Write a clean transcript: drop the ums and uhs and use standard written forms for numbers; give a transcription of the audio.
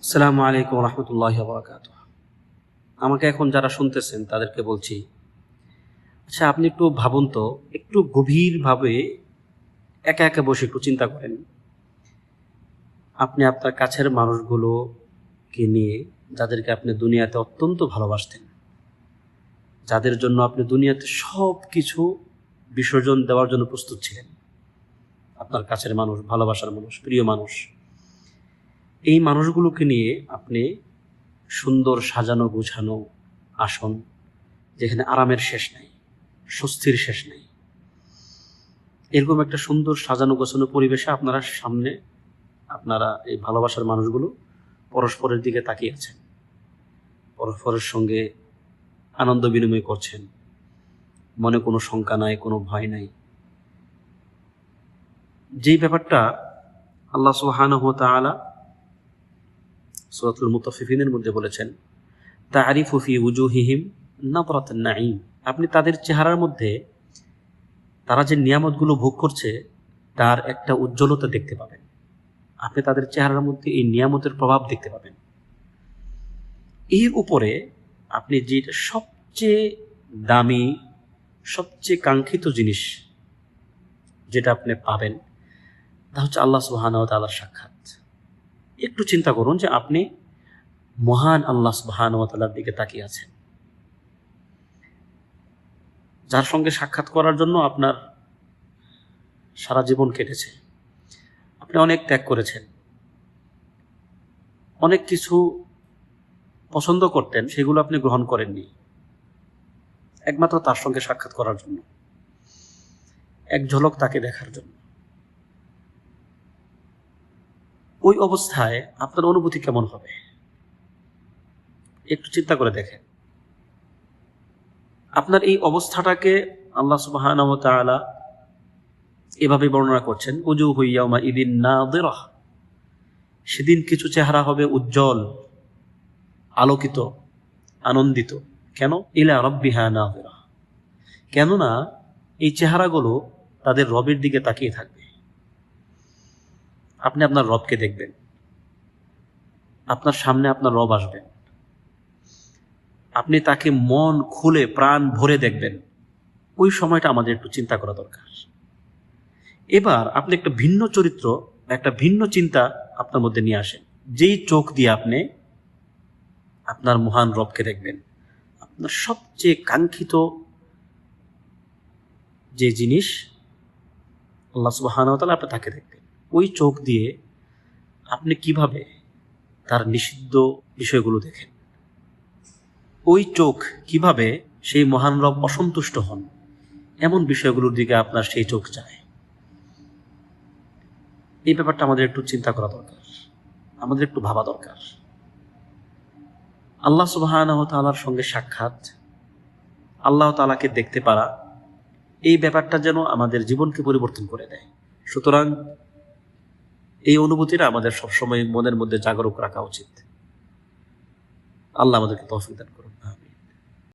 আসসালামু আলাইকুম রহমতুল্লাহি ওয়া বারাকাতুহু। আমাকে এখন যারা শুনতেছেন তাদেরকে বলছি, আচ্ছা আপনি একটু ভাবুন তো, একটু গভীরভাবে একা একা বসে একটু চিন্তা করেন। আপনি আপনার কাছের মানুষগুলোকে নিয়ে, যাদেরকে আপনি দুনিয়াতে অত্যন্ত ভালোবাসতেন, যাদের জন্য আপনি দুনিয়াতে সব কিছু বিসর্জন দেওয়ার জন্য প্রস্তুত ছিলেন, আপনার কাছের মানুষ, ভালোবাসার মানুষ, প্রিয় মানুষ, এই মানুষগুলোকে নিয়ে আপনি সুন্দর সাজানো গুছানো আসন, যেখানে আরামের শেষ নেই, স্বস্তির শেষ নেই, এরকম একটা সুন্দর সাজানো গোছানো পরিবেশে আপনারা এই ভালোবাসার মানুষগুলো পরস্পরের দিকে তাকিয়ে আছেন, পরস্পরের সঙ্গে আনন্দ বিনিময় করছেন, মনে কোনো শঙ্কা নাই, কোনো ভয় নাই। যেই ব্যাপারটা আল্লাহ সুবহানাহু ওয়া তাআলা সূরাতুল মুতাফফিফিনের মধ্যে বলেছেন, তা'রিফু ফি উজুহিহিম নাদরাতুন নাঈম, আপনি তাদের চেহারার মধ্যে তারা যে নিয়ামতগুলো ভোগ করছে তার একটা উজ্জ্বলতা দেখতে পাবেন। আপনি তাদের চেহারার মধ্যে এই নিয়ামতের প্রভাব দেখতে পাবেন। এর উপরে আপনি যেটা সবচেয়ে দামি, সবচেয়ে কাঙ্ক্ষিত জিনিস যেটা আপনি পাবেন, তা হচ্ছে আল্লাহ সুবহানাহু ওয়া তাআলার সাক্ষাৎ। একটু চিন্তা করুন যে আপনি মহান আল্লাহ সুবহানাহু ওয়া তাআলার দিকে তাকিয়ে আছেন, যার সঙ্গে সাক্ষাৎ করার জন্য আপনার সারা জীবন কেটেছে। আপনি অনেক ত্যাগ করেছেন, অনেক কিছু পছন্দ করতেন, সেগুলো আপনি গ্রহণ করেননি, একমাত্র তার সঙ্গে সাক্ষাৎ করার জন্য, এক ঝলক তাকে দেখার জন্য। ওই অবস্থায় আপনার অনুভূতি কেমন হবে একটু চিন্তা করে দেখেন। আপনার এই অবস্থাটাকে আল্লাহ সুবহানাহু ওয়া তাআলা এভাবে বর্ণনা করছেন, উজুহু ইয়াওমা ইদিন নাযিরাহ, সেদিন কিছু চেহারা হবে উজ্জ্বল, আলোকিত, আনন্দিত। কেন? ইলা রাব্বিহা নাযিরাহ, কেননা এই চেহারাগুলো তাদের রবের দিকে তাকিয়ে থাকবে। আপনি আপনার রবকে দেখবেন, আপনার সামনে আপনার রব আসবেন, আপনি তাকে মন খুলে প্রাণ ভরে দেখবেন। ওই সময়টা আমাদের একটু চিন্তা করা দরকার। এবার আপনি একটা ভিন্ন চরিত্র, একটা ভিন্ন চিন্তা আপনার মধ্যে নিয়ে আসেন। যেই চোখ দিয়ে আপনি আপনার মহান রবকে দেখবেন, আপনার সবচেয়ে কাঙ্ক্ষিত যে জিনিস আল্লাহ সুবহানাহু ওয়া তাআলা, আপনি তাকে দেখবেন। ওই চোখ দিয়ে আপনি কিভাবে তার নিষিদ্ধ বিষয়গুলো দেখেন, ওই চোখ কিভাবে সেই মহান রব অসন্তুষ্ট হন, এমন বিষয়গুলোর দিকে আপনার সেই চোখ যায়। এই ব্যাপারটা আমাদের একটু চিন্তা করা দরকার, আমাদের একটু ভাবা দরকার। আল্লাহ সুবহানাহু ওয়া তাআলার সঙ্গে সাক্ষাৎ, আল্লাহ তাআলাকে দেখতে পারা, এই ব্যাপারটা যেন আমাদের জীবনকে পরিবর্তন করে দেয়। সুতরাং এই অনুভূতিটা আমাদের সবসময় মনের মধ্যে জাগরুক রাখা উচিত। আল্লাহ আমাদেরকে তৌফিক দান করুন।